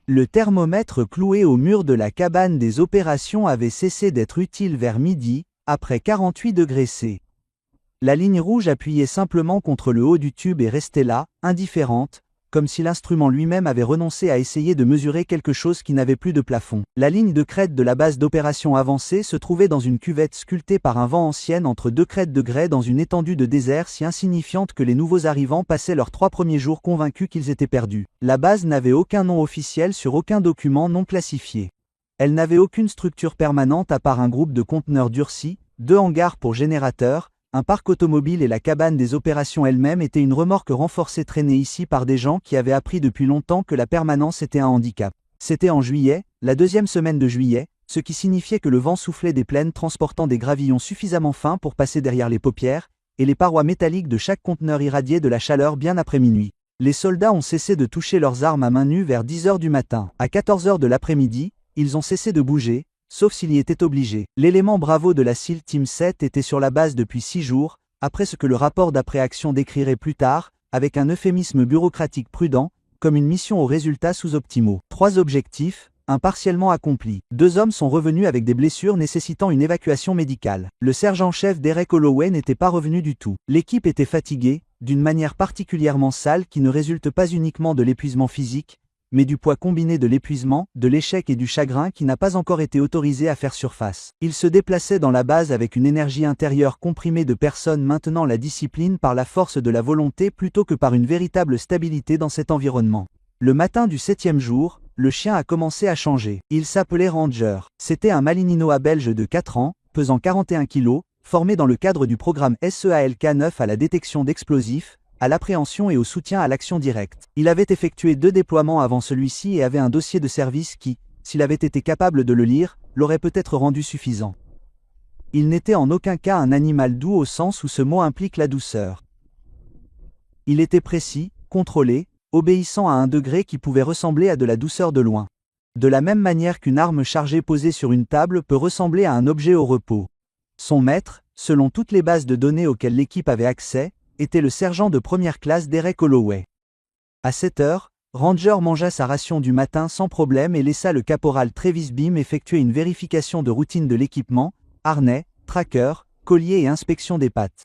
Le thermomètre cloué au mur de la cabane des opérations avait cessé d'être utile vers midi, après 48 degrés C. La ligne rouge appuyée simplement contre le haut du tube est restée là, indifférente, comme si l'instrument lui-même avait renoncé à essayer de mesurer quelque chose qui n'avait plus de plafond. La ligne de crête de la base d'opération avancée se trouvait dans une cuvette sculptée par un vent ancienne entre deux crêtes de grès dans une étendue de désert si insignifiante que les nouveaux arrivants passaient leurs 3 premiers jours convaincus qu'ils étaient perdus. La base n'avait aucun nom officiel sur aucun document non classifié. Elle n'avait aucune structure permanente à part un groupe de conteneurs durcis, 2 hangars pour générateurs, un parc automobile et la cabane des opérations elle-même était une remorque renforcée traînée ici par des gens qui avaient appris depuis longtemps que la permanence était un handicap. C'était en juillet, la 2e semaine de juillet, ce qui signifiait que le vent soufflait des plaines transportant des gravillons suffisamment fins pour passer derrière les paupières, et les parois métalliques de chaque conteneur irradiaient de la chaleur bien après minuit. Les soldats ont cessé de toucher leurs armes à main nue vers 10 heures du matin. À 14 heures de l'après-midi, ils ont cessé de bouger, sauf s'il y était obligé. L'élément Bravo de la SEAL Team 7 était sur la base depuis 6 jours, après ce que le rapport d'après-action décrirait plus tard, avec un euphémisme bureaucratique prudent, comme une mission aux résultats sous-optimaux. 3 objectifs, un partiellement accompli. 2 hommes sont revenus avec des blessures nécessitant une évacuation médicale. Le sergent-chef Derek Holloway n'était pas revenu du tout. L'équipe était fatiguée, d'une manière particulièrement sale qui ne résulte pas uniquement de l'épuisement physique, mais du poids combiné de l'épuisement, de l'échec et du chagrin qui n'a pas encore été autorisé à faire surface. Il se déplaçait dans la base avec une énergie intérieure comprimée de personnes maintenant la discipline par la force de la volonté plutôt que par une véritable stabilité dans cet environnement. Le matin du 7e jour, le chien a commencé à changer. Il s'appelait Ranger. C'était un Malinois belge de 4 ans, pesant 41 kg, formé dans le cadre du programme SEALK-9 à la détection d'explosifs, à l'appréhension et au soutien à l'action directe. Il avait effectué 2 déploiements avant celui-ci et avait un dossier de service qui, s'il avait été capable de le lire, l'aurait peut-être rendu suffisant. Il n'était en aucun cas un animal doux au sens où ce mot implique la douceur. Il était précis, contrôlé, obéissant à un degré qui pouvait ressembler à de la douceur de loin. De la même manière qu'une arme chargée posée sur une table peut ressembler à un objet au repos. Son maître, selon toutes les bases de données auxquelles l'équipe avait accès, était le sergent de première classe Derek Holloway. À 7 heures, Ranger mangea sa ration du matin sans problème et laissa le caporal Travis Beam effectuer une vérification de routine de l'équipement, harnais, tracker, collier et inspection des pattes.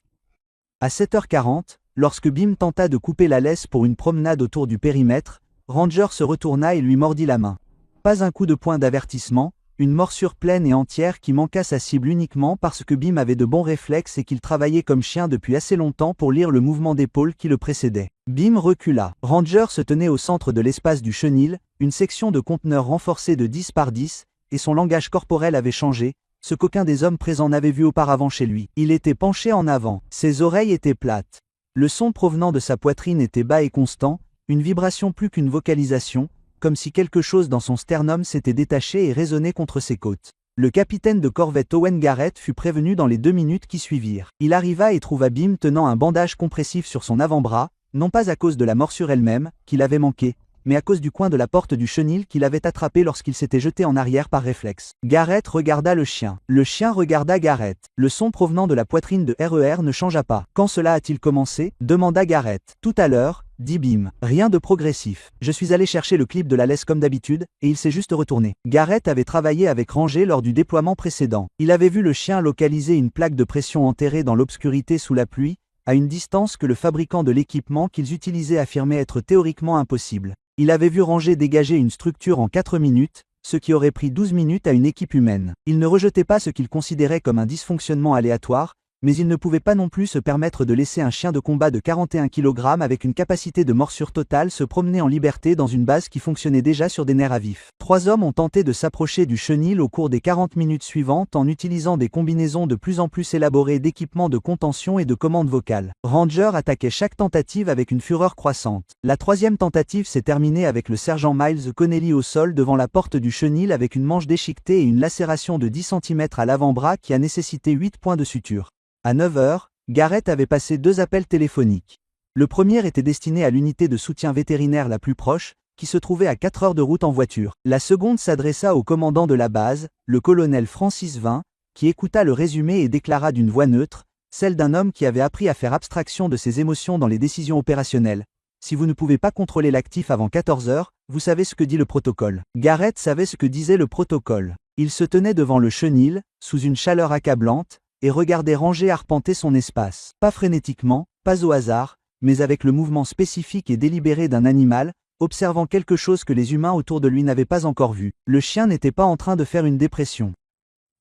À 7h40, lorsque Beam tenta de couper la laisse pour une promenade autour du périmètre, Ranger se retourna et lui mordit la main. Pas un coup de poing d'avertissement, une morsure pleine et entière qui manqua sa cible uniquement parce que Beam avait de bons réflexes et qu'il travaillait comme chien depuis assez longtemps pour lire le mouvement d'épaule qui le précédait. Beam recula. Ranger se tenait au centre de l'espace du chenil, une section de conteneurs renforcée de 10 par 10, et son langage corporel avait changé, ce qu'aucun des hommes présents n'avait vu auparavant chez lui. Il était penché en avant, ses oreilles étaient plates. Le son provenant de sa poitrine était bas et constant, une vibration plus qu'une vocalisation, comme si quelque chose dans son sternum s'était détaché et résonnait contre ses côtes. Le capitaine de corvette Owen Garrett fut prévenu dans les 2 minutes qui suivirent. Il arriva et trouva Beam tenant un bandage compressif sur son avant-bras, non pas à cause de la morsure elle-même, qu'il avait manqué, mais à cause du coin de la porte du chenil qu'il avait attrapé lorsqu'il s'était jeté en arrière par réflexe. Garrett regarda le chien. Le chien regarda Garrett. Le son provenant de la poitrine de RER ne changea pas. Quand cela a-t-il commencé ? Demanda Garrett. Tout à l'heure, dit Beam. Rien de progressif. Je suis allé chercher le clip de la laisse comme d'habitude, et il s'est juste retourné. Garrett avait travaillé avec Ranger lors du déploiement précédent. Il avait vu le chien localiser une plaque de pression enterrée dans l'obscurité sous la pluie, à une distance que le fabricant de l'équipement qu'ils utilisaient affirmait être théoriquement impossible. Il avait vu Ranger dégager une structure en 4 minutes, ce qui aurait pris 12 minutes à une équipe humaine. Il ne rejetait pas ce qu'il considérait comme un dysfonctionnement aléatoire, mais il ne pouvait pas non plus se permettre de laisser un chien de combat de 41 kg avec une capacité de morsure totale se promener en liberté dans une base qui fonctionnait déjà sur des nerfs à vif. 3 hommes ont tenté de s'approcher du chenil au cours des 40 minutes suivantes en utilisant des combinaisons de plus en plus élaborées d'équipements de contention et de commandes vocales. Ranger attaquait chaque tentative avec une fureur croissante. La 3e tentative s'est terminée avec le sergent Miles Connelly au sol devant la porte du chenil avec une manche déchiquetée et une lacération de 10 cm à l'avant-bras qui a nécessité 8 points de suture. À 9 heures, Garrett avait passé 2 appels téléphoniques. Le premier était destiné à l'unité de soutien vétérinaire la plus proche, qui se trouvait à 4 heures de route en voiture. La seconde s'adressa au commandant de la base, le colonel Francis Vin, qui écouta le résumé et déclara d'une voix neutre, celle d'un homme qui avait appris à faire abstraction de ses émotions dans les décisions opérationnelles. Si vous ne pouvez pas contrôler l'actif avant 14 heures, vous savez ce que dit le protocole. Garrett savait ce que disait le protocole. Il se tenait devant le chenil, sous une chaleur accablante, et regardait Ranger arpenter son espace. Pas frénétiquement, pas au hasard, mais avec le mouvement spécifique et délibéré d'un animal, observant quelque chose que les humains autour de lui n'avaient pas encore vu. Le chien n'était pas en train de faire une dépression.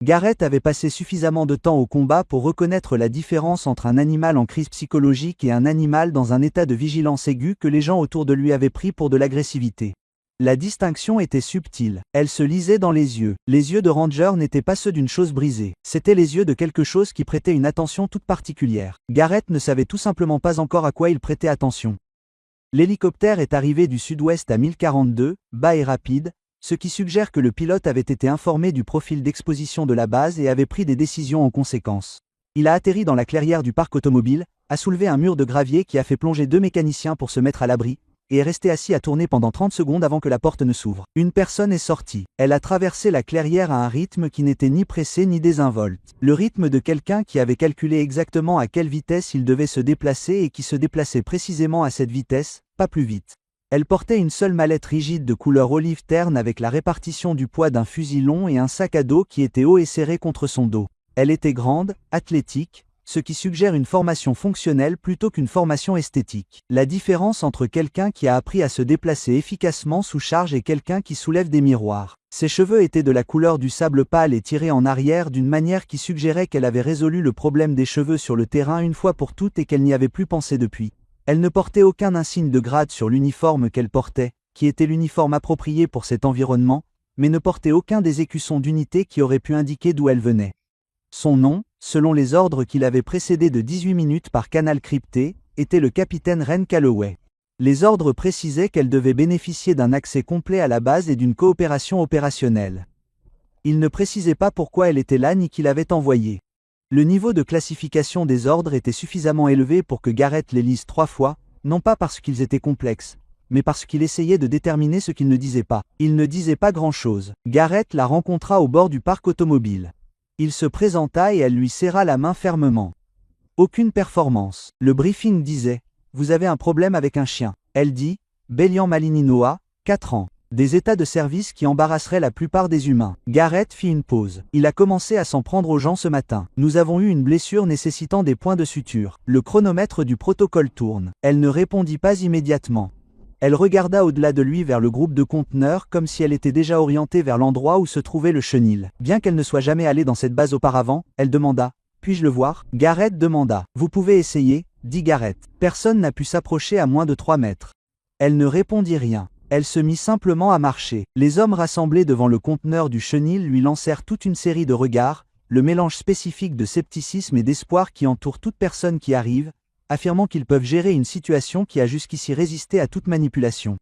Garrett avait passé suffisamment de temps au combat pour reconnaître la différence entre un animal en crise psychologique et un animal dans un état de vigilance aiguë que les gens autour de lui avaient pris pour de l'agressivité. La distinction était subtile. Elle se lisait dans les yeux. Les yeux de Ranger n'étaient pas ceux d'une chose brisée. C'étaient les yeux de quelque chose qui prêtait une attention toute particulière. Garrett ne savait tout simplement pas encore à quoi il prêtait attention. L'hélicoptère est arrivé du sud-ouest à 1042, bas et rapide, ce qui suggère que le pilote avait été informé du profil d'exposition de la base et avait pris des décisions en conséquence. Il a atterri dans la clairière du parc automobile, a soulevé un mur de gravier qui a fait plonger 2 mécaniciens pour se mettre à l'abri, et est resté assis à tourner pendant 30 secondes avant que la porte ne s'ouvre. Une personne est sortie. Elle a traversé la clairière à un rythme qui n'était ni pressé ni désinvolte. Le rythme de quelqu'un qui avait calculé exactement à quelle vitesse il devait se déplacer et qui se déplaçait précisément à cette vitesse, pas plus vite. Elle portait une seule mallette rigide de couleur olive terne avec la répartition du poids d'un fusil long et un sac à dos qui était haut et serré contre son dos. Elle était grande, athlétique, ce qui suggère une formation fonctionnelle plutôt qu'une formation esthétique. La différence entre quelqu'un qui a appris à se déplacer efficacement sous charge et quelqu'un qui soulève des miroirs. Ses cheveux étaient de la couleur du sable pâle et tirés en arrière d'une manière qui suggérait qu'elle avait résolu le problème des cheveux sur le terrain une fois pour toutes et qu'elle n'y avait plus pensé depuis. Elle ne portait aucun insigne de grade sur l'uniforme qu'elle portait, qui était l'uniforme approprié pour cet environnement, mais ne portait aucun des écussons d'unité qui auraient pu indiquer d'où elle venait. Son nom, selon les ordres qui l'avaient précédé de 18 minutes par canal crypté, était le capitaine Ren Calloway. Les ordres précisaient qu'elle devait bénéficier d'un accès complet à la base et d'une coopération opérationnelle. Il ne précisait pas pourquoi elle était là ni qui l'avait envoyée. Le niveau de classification des ordres était suffisamment élevé pour que Garrett les lise 3 fois, non pas parce qu'ils étaient complexes, mais parce qu'il essayait de déterminer ce qu'il ne disait pas. Il ne disait pas grand-chose. Garrett la rencontra au bord du parc automobile. Il se présenta et elle lui serra la main fermement. Aucune performance. Le briefing disait « Vous avez un problème avec un chien ». Elle dit « Bélian Malininoa, 4 ans ». Des états de service qui embarrasseraient la plupart des humains. Garrett fit une pause. Il a commencé à s'en prendre aux gens ce matin. Nous avons eu une blessure nécessitant des points de suture. Le chronomètre du protocole tourne. Elle ne répondit pas immédiatement. Elle regarda au-delà de lui vers le groupe de conteneurs comme si elle était déjà orientée vers l'endroit où se trouvait le chenil. Bien qu'elle ne soit jamais allée dans cette base auparavant, elle demanda « Puis-je le voir ?» Garrett demanda « Vous pouvez essayer ?» dit Garrett. Personne n'a pu s'approcher à moins de 3 mètres. Elle ne répondit rien. Elle se mit simplement à marcher. Les hommes rassemblés devant le conteneur du chenil lui lancèrent toute une série de regards, le mélange spécifique de scepticisme et d'espoir qui entoure toute personne qui arrive, affirmant qu'ils peuvent gérer une situation qui a jusqu'ici résisté à toute manipulation.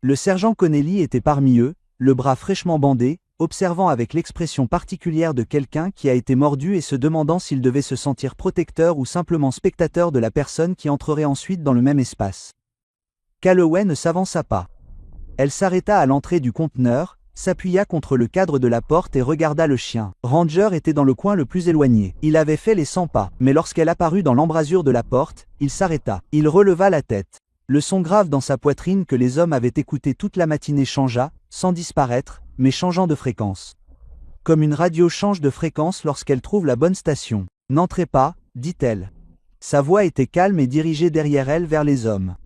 Le sergent Connelly était parmi eux, le bras fraîchement bandé, observant avec l'expression particulière de quelqu'un qui a été mordu et se demandant s'il devait se sentir protecteur ou simplement spectateur de la personne qui entrerait ensuite dans le même espace. Calloway ne s'avança pas. Elle s'arrêta à l'entrée du conteneur, s'appuya contre le cadre de la porte et regarda le chien. Ranger était dans le coin le plus éloigné. Il avait fait les 100 pas, mais lorsqu'elle apparut dans l'embrasure de la porte, il s'arrêta. Il releva la tête. Le son grave dans sa poitrine que les hommes avaient écouté toute la matinée changea, sans disparaître, mais changeant de fréquence. Comme une radio change de fréquence lorsqu'elle trouve la bonne station. « N'entrez pas », dit-elle. Sa voix était calme et dirigée derrière elle vers les hommes.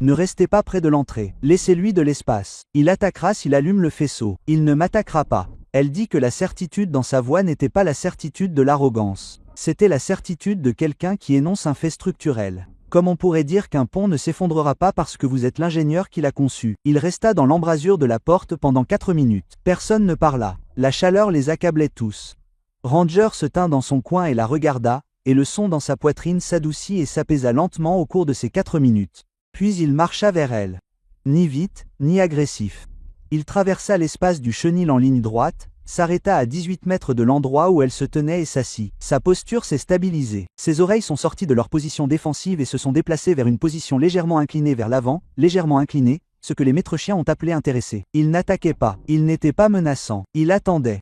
Ne restez pas près de l'entrée. Laissez-lui de l'espace. Il attaquera s'il allume le faisceau. Il ne m'attaquera pas. Elle dit que la certitude dans sa voix n'était pas la certitude de l'arrogance. C'était la certitude de quelqu'un qui énonce un fait structurel. Comme on pourrait dire qu'un pont ne s'effondrera pas parce que vous êtes l'ingénieur qui l'a conçu. Il resta dans l'embrasure de la porte pendant 4 minutes. Personne ne parla. La chaleur les accablait tous. Ranger se tint dans son coin et la regarda, et le son dans sa poitrine s'adoucit et s'apaisa lentement au cours de ces 4 minutes. Puis il marcha vers elle. Ni vite, ni agressif. Il traversa l'espace du chenil en ligne droite, s'arrêta à 18 mètres de l'endroit où elle se tenait et s'assit. Sa posture s'est stabilisée. Ses oreilles sont sorties de leur position défensive et se sont déplacées vers une position légèrement inclinée vers l'avant, légèrement inclinée, ce que les maîtres chiens ont appelé intéressé. Il n'attaquait pas. Il n'était pas menaçant. Il attendait.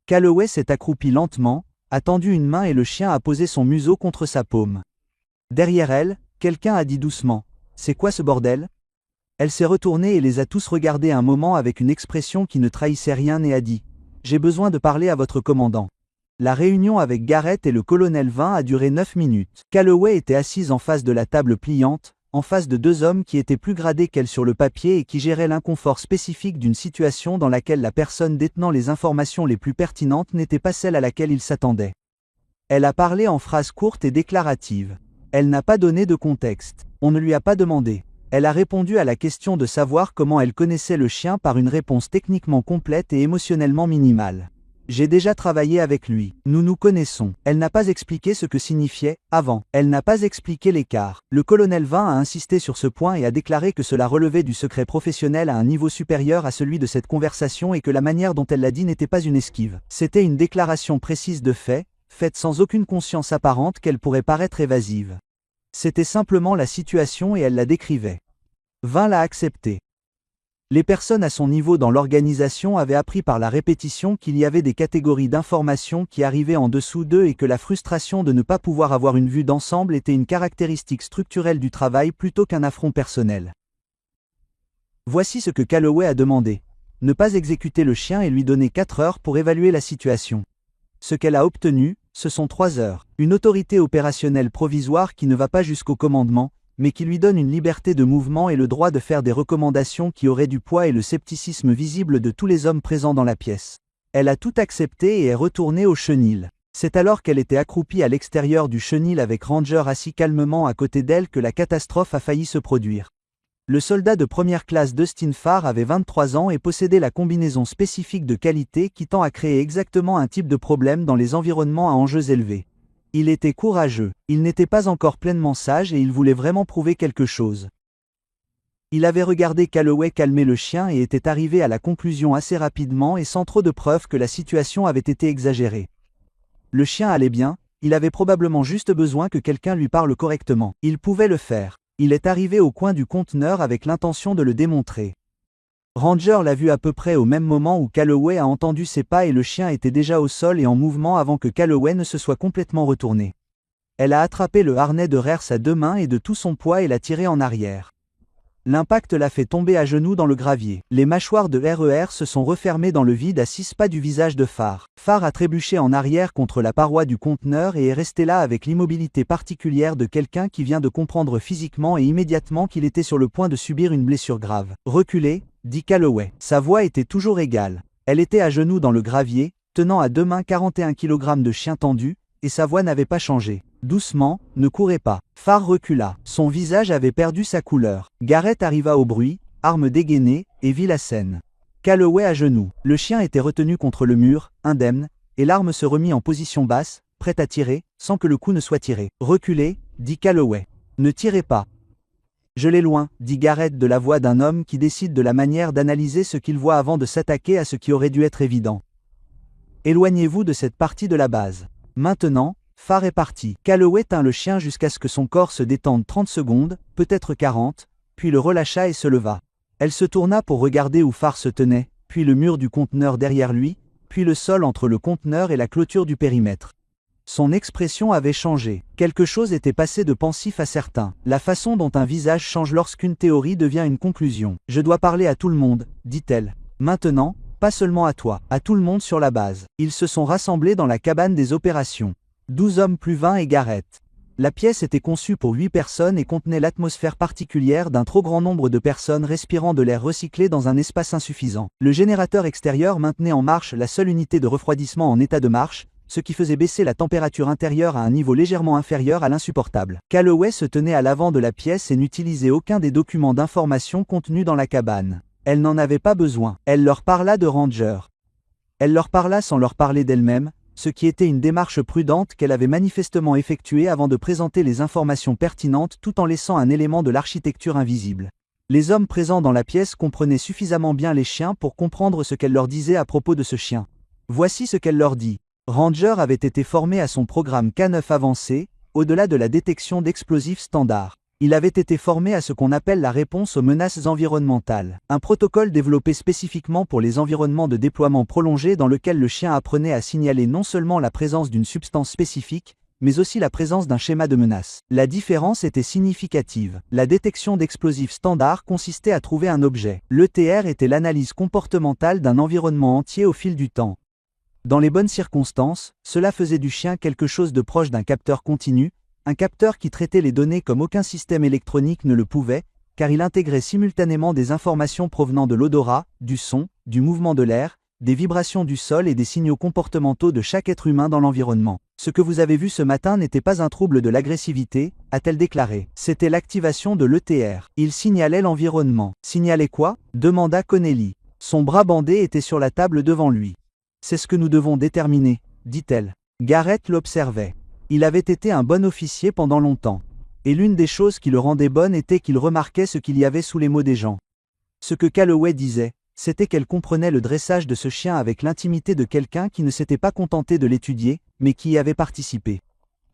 Calloway s'est accroupi lentement, a tendu une main et le chien a posé son museau contre sa paume. Derrière elle, quelqu'un a dit doucement. « C'est quoi ce bordel ?» Elle s'est retournée et les a tous regardés un moment avec une expression qui ne trahissait rien et a dit « J'ai besoin de parler à votre commandant ». La réunion avec Garrett et le colonel Vin a duré 9 minutes. Calloway était assise en face de la table pliante, en face de 2 hommes qui étaient plus gradés qu'elle sur le papier et qui géraient l'inconfort spécifique d'une situation dans laquelle la personne détenant les informations les plus pertinentes n'était pas celle à laquelle il s'attendait. Elle a parlé en phrases courtes et déclaratives. Elle n'a pas donné de contexte. On ne lui a pas demandé. Elle a répondu à la question de savoir comment elle connaissait le chien par une réponse techniquement complète et émotionnellement minimale. J'ai déjà travaillé avec lui. Nous nous connaissons. Elle n'a pas expliqué ce que signifiait « avant ». Elle n'a pas expliqué l'écart. Le colonel Vin a insisté sur ce point et a déclaré que cela relevait du secret professionnel à un niveau supérieur à celui de cette conversation et que la manière dont elle l'a dit n'était pas une esquive. C'était une déclaration précise de fait, faite sans aucune conscience apparente qu'elle pourrait paraître évasive. C'était simplement la situation et elle la décrivait. Vin l'a accepté. Les personnes à son niveau dans l'organisation avaient appris par la répétition qu'il y avait des catégories d'informations qui arrivaient en dessous d'eux et que la frustration de ne pas pouvoir avoir une vue d'ensemble était une caractéristique structurelle du travail plutôt qu'un affront personnel. Voici ce que Calloway a demandé. Ne pas exécuter le chien et lui donner 4 heures pour évaluer la situation. Ce qu'elle a obtenu, ce sont 3 heures. Une autorité opérationnelle provisoire qui ne va pas jusqu'au commandement, mais qui lui donne une liberté de mouvement et le droit de faire des recommandations qui auraient du poids et le scepticisme visible de tous les hommes présents dans la pièce. Elle a tout accepté et est retournée au chenil. C'est alors qu'elle était accroupie à l'extérieur du chenil avec Ranger assis calmement à côté d'elle que la catastrophe a failli se produire. Le soldat de première classe Dustin Farr avait 23 ans et possédait la combinaison spécifique de qualité qui tend à créer exactement un type de problème dans les environnements à enjeux élevés. Il était courageux, il n'était pas encore pleinement sage et il voulait vraiment prouver quelque chose. Il avait regardé Calloway calmer le chien et était arrivé à la conclusion assez rapidement et sans trop de preuves que la situation avait été exagérée. Le chien allait bien, il avait probablement juste besoin que quelqu'un lui parle correctement. Il pouvait le faire. Il est arrivé au coin du conteneur avec l'intention de le démontrer. Ranger l'a vu à peu près au même moment où Calloway a entendu ses pas et le chien était déjà au sol et en mouvement avant que Calloway ne se soit complètement retourné. Elle a attrapé le harnais de Rers à 2 mains et de tout son poids et l'a tiré en arrière. L'impact l'a fait tomber à genoux dans le gravier. Les mâchoires de RER se sont refermées dans le vide à 6 pas du visage de Farr. Farr a trébuché en arrière contre la paroi du conteneur et est resté là avec l'immobilité particulière de quelqu'un qui vient de comprendre physiquement et immédiatement qu'il était sur le point de subir une blessure grave. Reculez, dit Calloway. Sa voix était toujours égale. Elle était à genoux dans le gravier, tenant à 2 mains 41 kg de chien tendu, et sa voix n'avait pas changé. Doucement, ne courez pas. Farr recula. Son visage avait perdu sa couleur. Garrett arriva au bruit, arme dégainée, et vit la scène. Calloway à genoux. Le chien était retenu contre le mur, indemne, et l'arme se remit en position basse, prête à tirer, sans que le coup ne soit tiré. Reculez, dit Calloway. Ne tirez pas. Je l'ai loin, dit Garrett de la voix d'un homme qui décide de la manière d'analyser ce qu'il voit avant de s'attaquer à ce qui aurait dû être évident. Éloignez-vous de cette partie de la base. Maintenant, Farr est parti. Calloway tint le chien jusqu'à ce que son corps se détende 30 secondes, peut-être 40, puis le relâcha et se leva. Elle se tourna pour regarder où Farr se tenait, puis le mur du conteneur derrière lui, puis le sol entre le conteneur et la clôture du périmètre. Son expression avait changé. Quelque chose était passé de pensif à certain. La façon dont un visage change lorsqu'une théorie devient une conclusion. Je dois parler à tout le monde, dit-elle. Maintenant, pas seulement à toi, à tout le monde sur la base. Ils se sont rassemblés dans la cabane des opérations. 12 hommes plus Vin et Garrett. La pièce était conçue pour 8 personnes et contenait l'atmosphère particulière d'un trop grand nombre de personnes respirant de l'air recyclé dans un espace insuffisant. Le générateur extérieur maintenait en marche la seule unité de refroidissement en état de marche, ce qui faisait baisser la température intérieure à un niveau légèrement inférieur à l'insupportable. Calloway se tenait à l'avant de la pièce et n'utilisait aucun des documents d'information contenus dans la cabane. Elle n'en avait pas besoin. Elle leur parla de Ranger. Elle leur parla sans leur parler d'elle-même, ce qui était une démarche prudente qu'elle avait manifestement effectuée avant de présenter les informations pertinentes tout en laissant un élément de l'architecture invisible. Les hommes présents dans la pièce comprenaient suffisamment bien les chiens pour comprendre ce qu'elle leur disait à propos de ce chien. Voici ce qu'elle leur dit. Ranger avait été formé à son programme K9 avancé, au-delà de la détection d'explosifs standards. Il avait été formé à ce qu'on appelle la réponse aux menaces environnementales, un protocole développé spécifiquement pour les environnements de déploiement prolongé dans lequel le chien apprenait à signaler non seulement la présence d'une substance spécifique, mais aussi la présence d'un schéma de menace. La différence était significative. La détection d'explosifs standard consistait à trouver un objet. L'ETR était l'analyse comportementale d'un environnement entier au fil du temps. Dans les bonnes circonstances, cela faisait du chien quelque chose de proche d'un capteur continu, un capteur qui traitait les données comme aucun système électronique ne le pouvait, car il intégrait simultanément des informations provenant de l'odorat, du son, du mouvement de l'air, des vibrations du sol et des signaux comportementaux de chaque être humain dans l'environnement. Ce que vous avez vu ce matin n'était pas un trouble de l'agressivité, a-t-elle déclaré. C'était l'activation de l'ETR. Il signalait l'environnement. Signalait quoi? Demanda Connelly. Son bras bandé était sur la table devant lui. C'est ce que nous devons déterminer, dit-elle. Garrett l'observait. Il avait été un bon officier pendant longtemps. Et l'une des choses qui le rendait bonne était qu'il remarquait ce qu'il y avait sous les mots des gens. Ce que Calloway disait, c'était qu'elle comprenait le dressage de ce chien avec l'intimité de quelqu'un qui ne s'était pas contenté de l'étudier, mais qui y avait participé.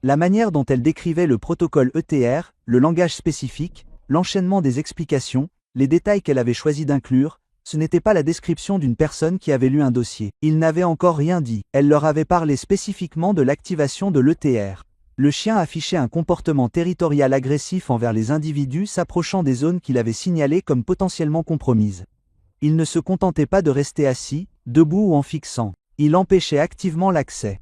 La manière dont elle décrivait le protocole ETR, le langage spécifique, l'enchaînement des explications, les détails qu'elle avait choisi d'inclure, ce n'était pas la description d'une personne qui avait lu un dossier. Il n'avait encore rien dit. Elle leur avait parlé spécifiquement de l'activation de l'ETR. Le chien affichait un comportement territorial agressif envers les individus s'approchant des zones qu'il avait signalées comme potentiellement compromises. Il ne se contentait pas de rester assis, debout ou en fixant. Il empêchait activement l'accès.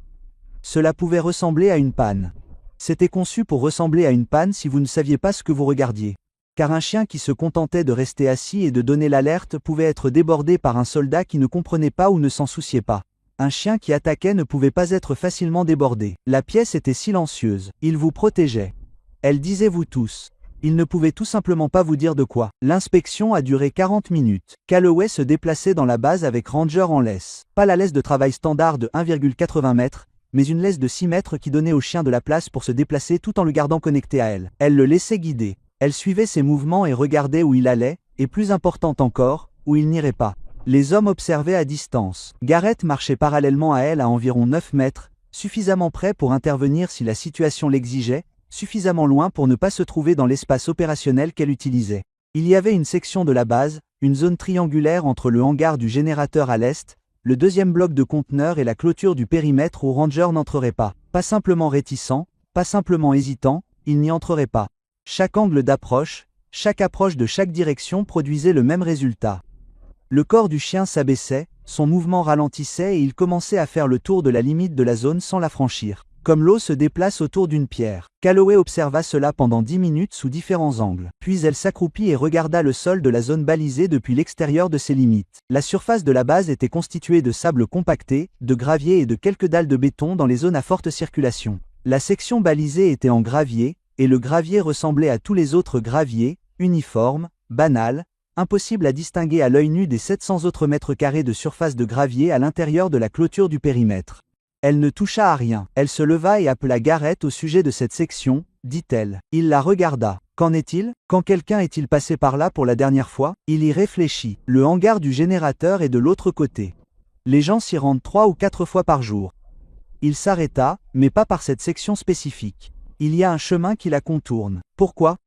Cela pouvait ressembler à une panne. C'était conçu pour ressembler à une panne si vous ne saviez pas ce que vous regardiez. Car un chien qui se contentait de rester assis et de donner l'alerte pouvait être débordé par un soldat qui ne comprenait pas ou ne s'en souciait pas. Un chien qui attaquait ne pouvait pas être facilement débordé. La pièce était silencieuse. Il vous protégeait. Elle disait vous tous. Il ne pouvait tout simplement pas vous dire de quoi. L'inspection a duré 40 minutes. Calloway se déplaçait dans la base avec Ranger en laisse. Pas la laisse de travail standard de 1,80 mètres, mais une laisse de 6 mètres qui donnait au chien de la place pour se déplacer tout en le gardant connecté à elle. Elle le laissait guider. Elle suivait ses mouvements et regardait où il allait, et plus important encore, où il n'irait pas. Les hommes observaient à distance. Garrett marchait parallèlement à elle à environ 9 mètres, suffisamment près pour intervenir si la situation l'exigeait, suffisamment loin pour ne pas se trouver dans l'espace opérationnel qu'elle utilisait. Il y avait une section de la base, une zone triangulaire entre le hangar du générateur à l'est, le deuxième bloc de conteneurs et la clôture du périmètre où Ranger n'entrerait pas. Pas simplement réticent, pas simplement hésitant, il n'y entrerait pas. Chaque angle d'approche, chaque approche de chaque direction produisait le même résultat. Le corps du chien s'abaissait, son mouvement ralentissait et il commençait à faire le tour de la limite de la zone sans la franchir. Comme l'eau se déplace autour d'une pierre. Calloway observa cela pendant 10 minutes sous différents angles. Puis elle s'accroupit et regarda le sol de la zone balisée depuis l'extérieur de ses limites. La surface de la base était constituée de sable compacté, de gravier et de quelques dalles de béton dans les zones à forte circulation. La section balisée était en gravier, et le gravier ressemblait à tous les autres graviers, uniforme, banal, impossible à distinguer à l'œil nu des 700 autres mètres carrés de surface de gravier à l'intérieur de la clôture du périmètre. Elle ne toucha à rien. Elle se leva et appela Garrett au sujet de cette section, dit-elle. Il la regarda. Qu'en est-il? Quand quelqu'un est-il passé par là pour la dernière fois? Il y réfléchit. Le hangar du générateur est de l'autre côté. Les gens s'y rendent 3 ou 4 fois par jour. Il s'arrêta, mais pas par cette section spécifique. Il y a un chemin qui la contourne. Pourquoi?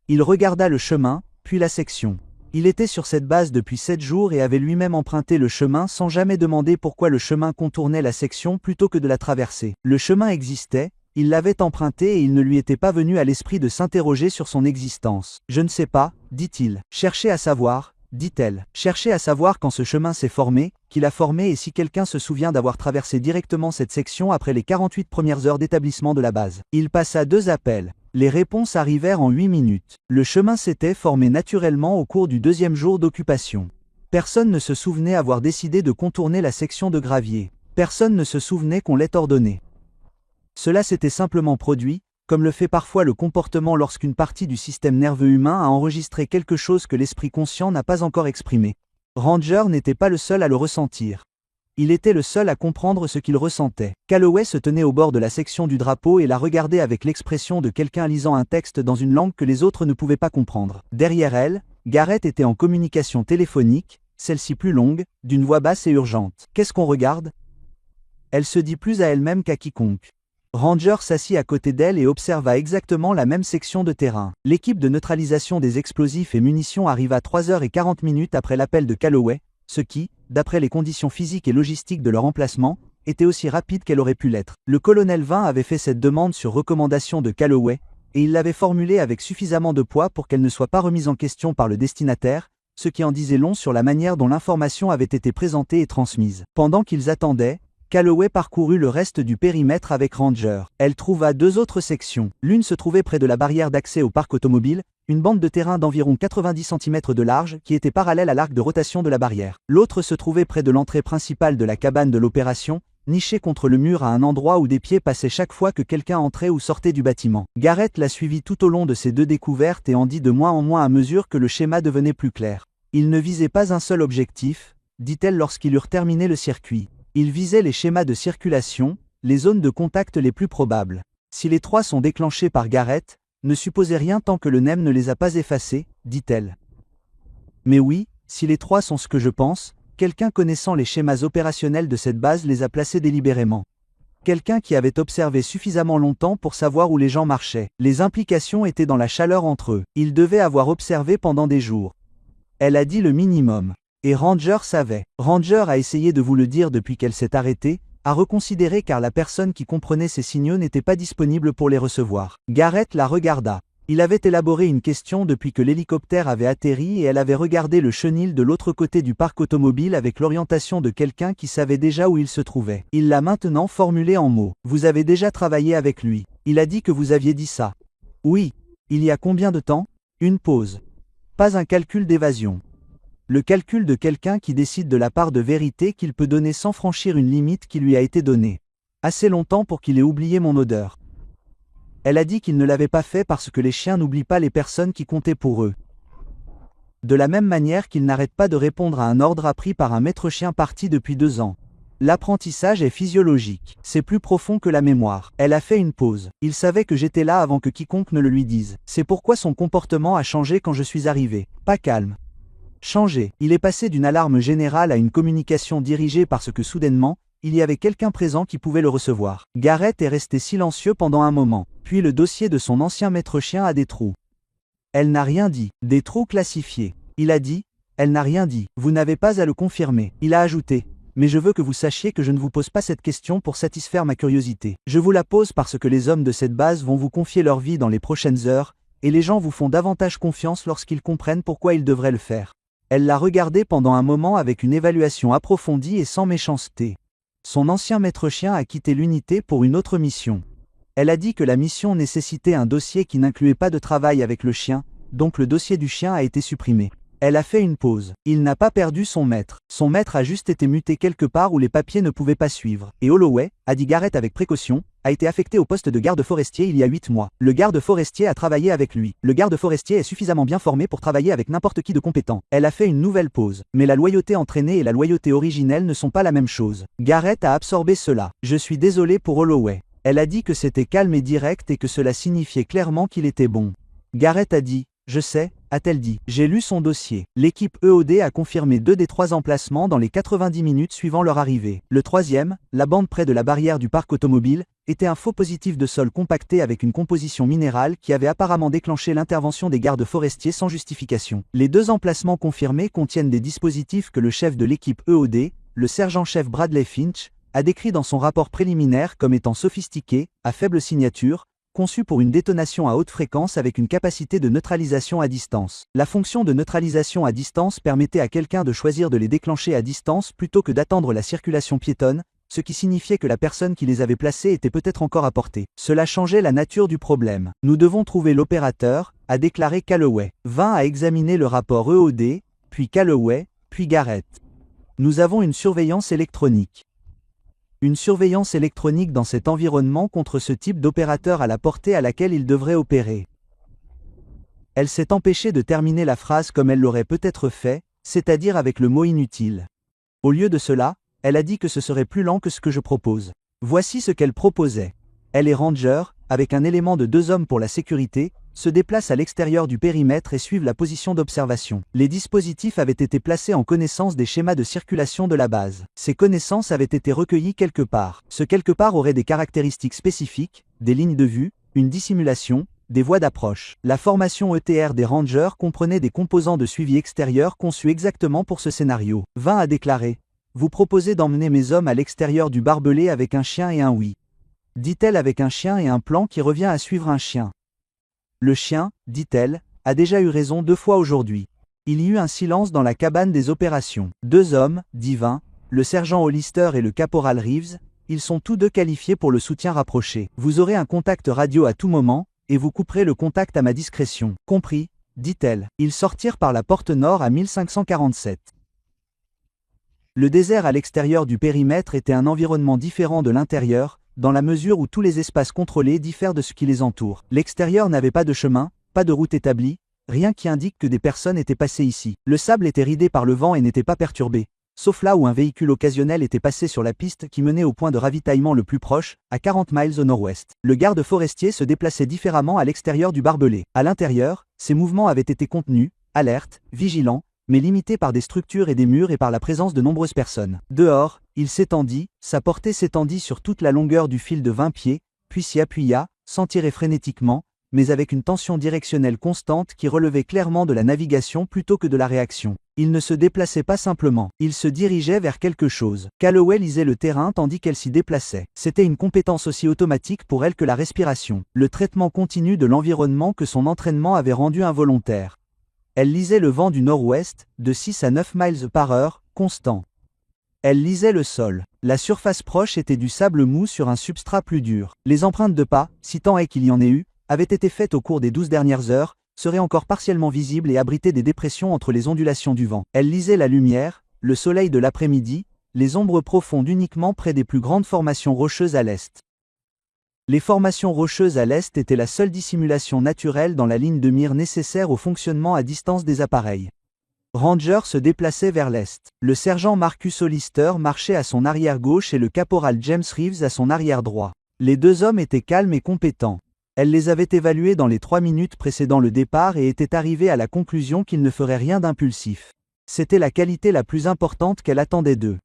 Il regarda le chemin, puis la section. Il était sur cette base depuis 7 jours et avait lui-même emprunté le chemin sans jamais demander pourquoi le chemin contournait la section plutôt que de la traverser. Le chemin existait, il l'avait emprunté et il ne lui était pas venu à l'esprit de s'interroger sur son existence. Je ne sais pas, dit-il. Cherchez à savoir, dit-elle. Cherchez à savoir quand ce chemin s'est formé, qui l'a formé et si quelqu'un se souvient d'avoir traversé directement cette section après les 48 premières heures d'établissement de la base. Il passa 2 appels. Les réponses arrivèrent en 8 minutes. Le chemin s'était formé naturellement au cours du 2e jour d'occupation. Personne ne se souvenait avoir décidé de contourner la section de gravier. Personne ne se souvenait qu'on l'ait ordonné. Cela s'était simplement produit, comme le fait parfois le comportement lorsqu'une partie du système nerveux humain a enregistré quelque chose que l'esprit conscient n'a pas encore exprimé. Ranger n'était pas le seul à le ressentir. Il était le seul à comprendre ce qu'il ressentait. Calloway se tenait au bord de la section du drapeau et la regardait avec l'expression de quelqu'un lisant un texte dans une langue que les autres ne pouvaient pas comprendre. Derrière elle, Garrett était en communication téléphonique, celle-ci plus longue, d'une voix basse et urgente. « Qu'est-ce qu'on regarde ?» Elle se dit plus à elle-même qu'à quiconque. Ranger s'assit à côté d'elle et observa exactement la même section de terrain. L'équipe de neutralisation des explosifs et munitions arriva 3h40 après l'appel de Calloway, ce qui, d'après les conditions physiques et logistiques de leur emplacement, était aussi rapide qu'elle aurait pu l'être. Le colonel Vin avait fait cette demande sur recommandation de Calloway, et il l'avait formulée avec suffisamment de poids pour qu'elle ne soit pas remise en question par le destinataire, ce qui en disait long sur la manière dont l'information avait été présentée et transmise. Pendant qu'ils attendaient, Calloway parcourut le reste du périmètre avec Ranger. Elle trouva 2 autres sections. L'une se trouvait près de la barrière d'accès au parc automobile, une bande de terrain d'environ 90 cm de large qui était parallèle à l'arc de rotation de la barrière. L'autre se trouvait près de l'entrée principale de la cabane de l'opération, nichée contre le mur à un endroit où des pieds passaient chaque fois que quelqu'un entrait ou sortait du bâtiment. Garrett la suivit tout au long de ces 2 découvertes et en dit de moins en moins à mesure que le schéma devenait plus clair. Il ne visait pas un seul objectif, dit-elle lorsqu'ils eurent terminé le circuit. Il visait les schémas de circulation, les zones de contact les plus probables. Si les 3 sont déclenchés par Garrett, ne supposez rien tant que le NEM ne les a pas effacés, dit-elle. Mais oui, si les 3 sont ce que je pense, quelqu'un connaissant les schémas opérationnels de cette base les a placés délibérément. Quelqu'un qui avait observé suffisamment longtemps pour savoir où les gens marchaient. Les implications étaient dans la chaleur entre eux. Ils devaient avoir observé pendant des jours. Elle a dit le minimum. Et Ranger savait. Ranger a essayé de vous le dire depuis qu'elle s'est arrêtée, a reconsidéré car la personne qui comprenait ces signaux n'était pas disponible pour les recevoir. Garrett la regarda. Il avait élaboré une question depuis que l'hélicoptère avait atterri et elle avait regardé le chenil de l'autre côté du parc automobile avec l'orientation de quelqu'un qui savait déjà où il se trouvait. Il l'a maintenant formulé en mots. Vous avez déjà travaillé avec lui. Il a dit que vous aviez dit ça. Oui. Il y a combien de temps? Une pause. Pas un calcul d'évasion. Le calcul de quelqu'un qui décide de la part de vérité qu'il peut donner sans franchir une limite qui lui a été donnée. Assez longtemps pour qu'il ait oublié mon odeur. Elle a dit qu'il ne l'avait pas fait parce que les chiens n'oublient pas les personnes qui comptaient pour eux. De la même manière qu'il n'arrête pas de répondre à un ordre appris par un maître chien parti depuis 2 ans. L'apprentissage est physiologique. C'est plus profond que la mémoire. Elle a fait une pause. Il savait que j'étais là avant que quiconque ne le lui dise. C'est pourquoi son comportement a changé quand je suis arrivé. Pas calme. Changé. Il est passé d'une alarme générale à une communication dirigée parce que soudainement, il y avait quelqu'un présent qui pouvait le recevoir. Garrett est resté silencieux pendant un moment. Puis le dossier de son ancien maître chien a des trous. Elle n'a rien dit. Des trous classifiés. Il a dit, elle n'a rien dit. Vous n'avez pas à le confirmer. Il a ajouté, mais je veux que vous sachiez que je ne vous pose pas cette question pour satisfaire ma curiosité. Je vous la pose parce que les hommes de cette base vont vous confier leur vie dans les prochaines heures, et les gens vous font davantage confiance lorsqu'ils comprennent pourquoi ils devraient le faire. Elle l'a regardé pendant un moment avec une évaluation approfondie et sans méchanceté. Son ancien maître chien a quitté l'unité pour une autre mission. Elle a dit que la mission nécessitait un dossier qui n'incluait pas de travail avec le chien, donc le dossier du chien a été supprimé. Elle a fait une pause. Il n'a pas perdu son maître. Son maître a juste été muté quelque part où les papiers ne pouvaient pas suivre. Et Holloway, a dit Garrett avec précaution, a été affecté au poste de garde forestier il y a 8 mois. Le garde forestier a travaillé avec lui. Le garde forestier est suffisamment bien formé pour travailler avec n'importe qui de compétent. Elle a fait une nouvelle pause. Mais la loyauté entraînée et la loyauté originelle ne sont pas la même chose. Garrett a absorbé cela. Je suis désolé pour Holloway. Elle a dit que c'était calme et direct et que cela signifiait clairement qu'il était bon. Garrett a dit, je sais, a-t-elle dit. J'ai lu son dossier. L'équipe EOD a confirmé 2 des 3 emplacements dans les 90 minutes suivant leur arrivée. Le 3e, la bande près de la barrière du parc automobile, était un faux positif de sol compacté avec une composition minérale qui avait apparemment déclenché l'intervention des gardes forestiers sans justification. Les 2 emplacements confirmés contiennent des dispositifs que le chef de l'équipe EOD, le sergent-chef Bradley Finch, a décrit dans son rapport préliminaire comme étant sophistiqués, à faible signature, conçu pour une détonation à haute fréquence avec une capacité de neutralisation à distance. La fonction de neutralisation à distance permettait à quelqu'un de choisir de les déclencher à distance plutôt que d'attendre la circulation piétonne, ce qui signifiait que la personne qui les avait placés était peut-être encore à portée. Cela changeait la nature du problème. Nous devons trouver l'opérateur, a déclaré Calloway. Vin a examiné le rapport EOD, puis Calloway, puis Garrett. Nous avons une surveillance électronique. Une surveillance électronique dans cet environnement contre ce type d'opérateur à la portée à laquelle il devrait opérer. Elle s'est empêchée de terminer la phrase comme elle l'aurait peut-être fait, c'est-à-dire avec le mot inutile. Au lieu de cela, elle a dit que ce serait plus lent que ce que je propose. Voici ce qu'elle proposait. Elle et Ranger, avec un élément de 2 hommes pour la sécurité, se déplacent à l'extérieur du périmètre et suivent la position d'observation. Les dispositifs avaient été placés en connaissance des schémas de circulation de la base. Ces connaissances avaient été recueillies quelque part. Ce quelque part aurait des caractéristiques spécifiques, des lignes de vue, une dissimulation, des voies d'approche. La formation ETR des Rangers comprenait des composants de suivi extérieur conçus exactement pour ce scénario. Vin a déclaré. Vous proposez d'emmener mes hommes à l'extérieur du barbelé avec un chien et un oui. Dit-elle avec un chien et un plan qui revient à suivre un chien. Le chien, dit-elle, a déjà eu raison 2 fois aujourd'hui. Il y eut un silence dans la cabane des opérations. 2 hommes, dit Vin, le sergent Hollister et le caporal Reeves, ils sont tous 2 qualifiés pour le soutien rapproché. Vous aurez un contact radio à tout moment, et vous couperez le contact à ma discrétion. Compris, dit-elle. Ils sortirent par la porte nord à 1547. Le désert à l'extérieur du périmètre était un environnement différent de l'intérieur, dans la mesure où tous les espaces contrôlés diffèrent de ce qui les entoure. L'extérieur n'avait pas de chemin, pas de route établie, rien qui indique que des personnes étaient passées ici. Le sable était ridé par le vent et n'était pas perturbé, sauf là où un véhicule occasionnel était passé sur la piste qui menait au point de ravitaillement le plus proche, à 40 miles au nord-ouest. Le garde forestier se déplaçait différemment à l'extérieur du barbelé. À l'intérieur, ses mouvements avaient été contenus, alertes, vigilants, mais limité par des structures et des murs et par la présence de nombreuses personnes. Dehors, il s'étendit, sa portée s'étendit sur toute la longueur du fil de 20 pieds, puis s'y appuya, sans tirer frénétiquement, mais avec une tension directionnelle constante qui relevait clairement de la navigation plutôt que de la réaction. Il ne se déplaçait pas simplement, il se dirigeait vers quelque chose. Calloway lisait le terrain tandis qu'elle s'y déplaçait. C'était une compétence aussi automatique pour elle que la respiration, le traitement continu de l'environnement que son entraînement avait rendu involontaire. Elle lisait le vent du nord-ouest, de 6 à 9 miles par heure, constant. Elle lisait le sol. La surface proche était du sable mou sur un substrat plus dur. Les empreintes de pas, si tant est qu'il y en ait eu, avaient été faites au cours des 12 dernières heures, seraient encore partiellement visibles et abritaient des dépressions entre les ondulations du vent. Elle lisait la lumière, le soleil de l'après-midi, les ombres profondes uniquement près des plus grandes formations rocheuses à l'est. Les formations rocheuses à l'est étaient la seule dissimulation naturelle dans la ligne de mire nécessaire au fonctionnement à distance des appareils. Ranger se déplaçait vers l'est. Le sergent Marcus Hollister marchait à son arrière gauche et le caporal James Reeves à son arrière droit. Les 2 hommes étaient calmes et compétents. Elle les avait évalués dans les 3 minutes précédant le départ et était arrivée à la conclusion qu'ils ne feraient rien d'impulsif. C'était la qualité la plus importante qu'elle attendait d'eux.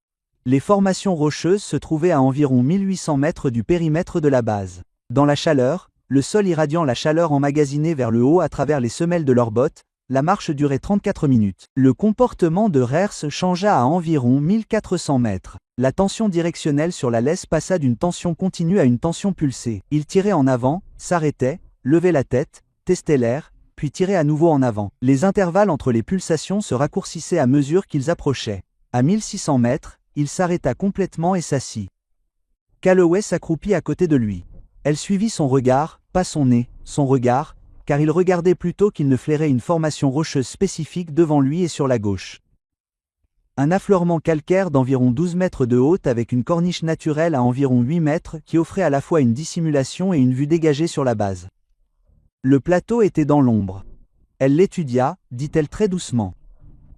Les formations rocheuses se trouvaient à environ 1800 mètres du périmètre de la base. Dans la chaleur, le sol irradiant la chaleur emmagasinée vers le haut à travers les semelles de leurs bottes, la marche durait 34 minutes. Le comportement de Reers changea à environ 1400 mètres. La tension directionnelle sur la laisse passa d'une tension continue à une tension pulsée. Il tirait en avant, s'arrêtait, levait la tête, testait l'air, puis tirait à nouveau en avant. Les intervalles entre les pulsations se raccourcissaient à mesure qu'ils approchaient. À 1600 mètres, il s'arrêta complètement et s'assit. Calloway s'accroupit à côté de lui. Elle suivit son regard, pas son nez, son regard, car il regardait plutôt qu'il ne flairait une formation rocheuse spécifique devant lui et sur la gauche. Un affleurement calcaire d'environ 12 mètres de haut avec une corniche naturelle à environ 8 mètres qui offrait à la fois une dissimulation et une vue dégagée sur la base. Le plateau était dans l'ombre. Elle l'étudia, dit-elle très doucement.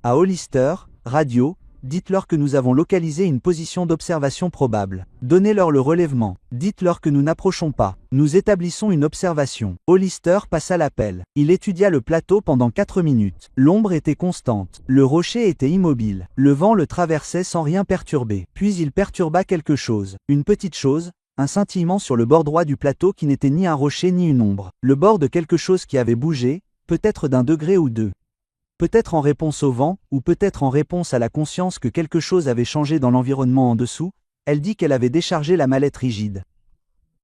À Hollister, radio, dites-leur que nous avons localisé une position d'observation probable. Donnez-leur le relèvement. Dites-leur que nous n'approchons pas. Nous établissons une observation. Hollister passa l'appel. Il étudia le plateau pendant 4 minutes. L'ombre était constante. Le rocher était immobile. Le vent le traversait sans rien perturber. Puis il perturba quelque chose. Une petite chose, un scintillement sur le bord droit du plateau qui n'était ni un rocher ni une ombre. Le bord de quelque chose qui avait bougé, peut-être d'1 degré ou 2. Peut-être en réponse au vent, ou peut-être en réponse à la conscience que quelque chose avait changé dans l'environnement en dessous, elle dit qu'elle avait déchargé la mallette rigide.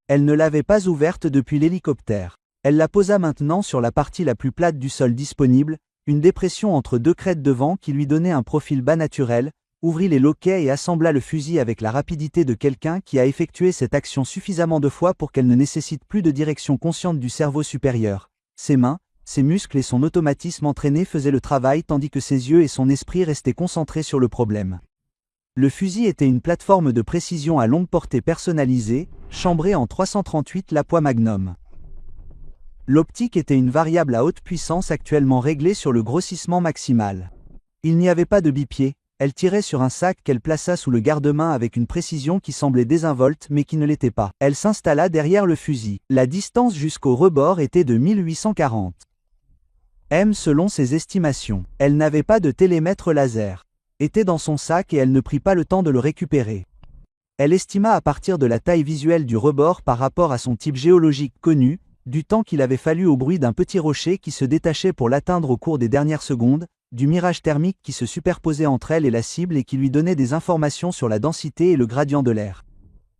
Elle ne l'avait pas ouverte depuis l'hélicoptère. Elle la posa maintenant sur la partie la plus plate du sol disponible, une dépression entre 2 crêtes de vent qui lui donnait un profil bas naturel, ouvrit les loquets et assembla le fusil avec la rapidité de quelqu'un qui a effectué cette action suffisamment de fois pour qu'elle ne nécessite plus de direction consciente du cerveau supérieur. Ses mains, ses muscles et son automatisme entraîné faisaient le travail tandis que ses yeux et son esprit restaient concentrés sur le problème. Le fusil était une plateforme de précision à longue portée personnalisée, chambrée en 338 Lapua Magnum. L'optique était une variable à haute puissance actuellement réglée sur le grossissement maximal. Il n'y avait pas de bipied, elle tirait sur un sac qu'elle plaça sous le garde-main avec une précision qui semblait désinvolte mais qui ne l'était pas. Elle s'installa derrière le fusil. La distance jusqu'au rebord était de 1840 m selon ses estimations. Elle n'avait pas de télémètre laser. Était dans son sac et elle ne prit pas le temps de le récupérer. Elle estima à partir de la taille visuelle du rebord par rapport à son type géologique connu, du temps qu'il avait fallu au bruit d'un petit rocher qui se détachait pour l'atteindre au cours des dernières secondes, du mirage thermique qui se superposait entre elle et la cible et qui lui donnait des informations sur la densité et le gradient de l'air.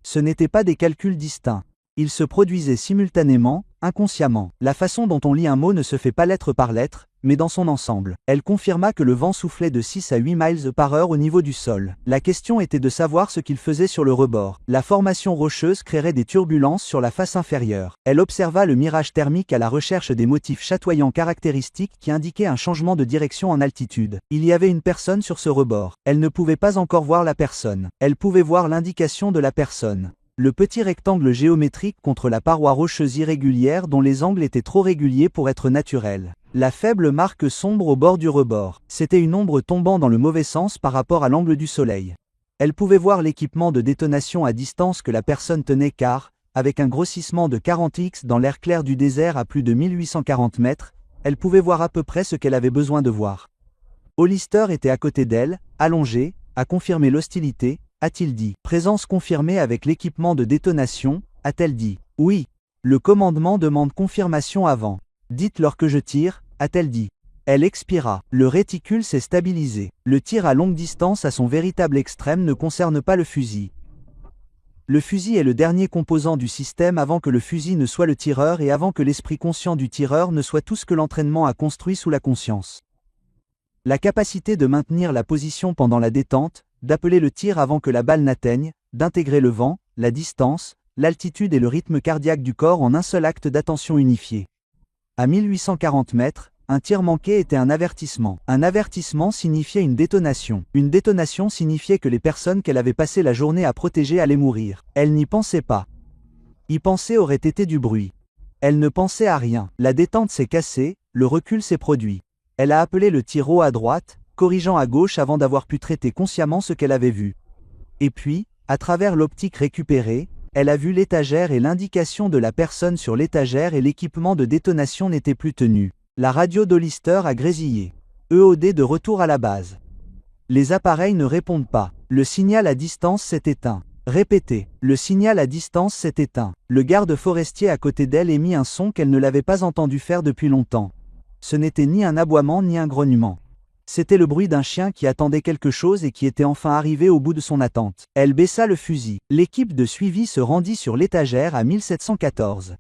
Ce n'étaient pas des calculs distincts. Ils se produisaient simultanément, inconsciemment. La façon dont on lit un mot ne se fait pas lettre par lettre, mais dans son ensemble. Elle confirma que le vent soufflait de 6 à 8 miles par heure au niveau du sol. La question était de savoir ce qu'il faisait sur le rebord. La formation rocheuse créerait des turbulences sur la face inférieure. Elle observa le mirage thermique à la recherche des motifs chatoyants caractéristiques qui indiquaient un changement de direction en altitude. Il y avait une personne sur ce rebord. Elle ne pouvait pas encore voir la personne. Elle pouvait voir l'indication de la personne. Le petit rectangle géométrique contre la paroi rocheuse irrégulière dont les angles étaient trop réguliers pour être naturels. La faible marque sombre au bord du rebord. C'était une ombre tombant dans le mauvais sens par rapport à l'angle du soleil. Elle pouvait voir l'équipement de détonation à distance que la personne tenait car, avec un grossissement de 40x dans l'air clair du désert à plus de 1840 mètres, elle pouvait voir à peu près ce qu'elle avait besoin de voir. Hollister était à côté d'elle, allongé, à confirmer l'hostilité, a-t-il dit. Présence confirmée avec l'équipement de détonation, a-t-elle dit. Oui. Le commandement demande confirmation avant. Dites-leur que je tire, a-t-elle dit. Elle expira. Le réticule s'est stabilisé. Le tir à longue distance à son véritable extrême ne concerne pas le fusil. Le fusil est le dernier composant du système avant que le fusil ne soit le tireur et avant que l'esprit conscient du tireur ne soit tout ce que l'entraînement a construit sous la conscience. La capacité de maintenir la position pendant la détente, d'appeler le tir avant que la balle n'atteigne, d'intégrer le vent, la distance, l'altitude et le rythme cardiaque du corps en un seul acte d'attention unifié. À 1840 mètres, un tir manqué était un avertissement. Un avertissement signifiait une détonation. Une détonation signifiait que les personnes qu'elle avait passé la journée à protéger allaient mourir. Elle n'y pensait pas. Y penser aurait été du bruit. Elle ne pensait à rien. La détente s'est cassée, le recul s'est produit. Elle a appelé le tir haut à droite, corrigeant à gauche avant d'avoir pu traiter consciemment ce qu'elle avait vu. Et puis, à travers l'optique récupérée, elle a vu l'étagère et l'indication de la personne sur l'étagère et l'équipement de détonation n'était plus tenu. La radio d'Hollister a grésillé. EOD de retour à la base. Les appareils ne répondent pas. Le signal à distance s'est éteint. Répétez. Le signal à distance s'est éteint. Le garde forestier à côté d'elle émit un son qu'elle ne l'avait pas entendu faire depuis longtemps. Ce n'était ni un aboiement ni un grognement. C'était le bruit d'un chien qui attendait quelque chose et qui était enfin arrivé au bout de son attente. Elle baissa le fusil. L'équipe de suivi se rendit sur l'étagère à 1714.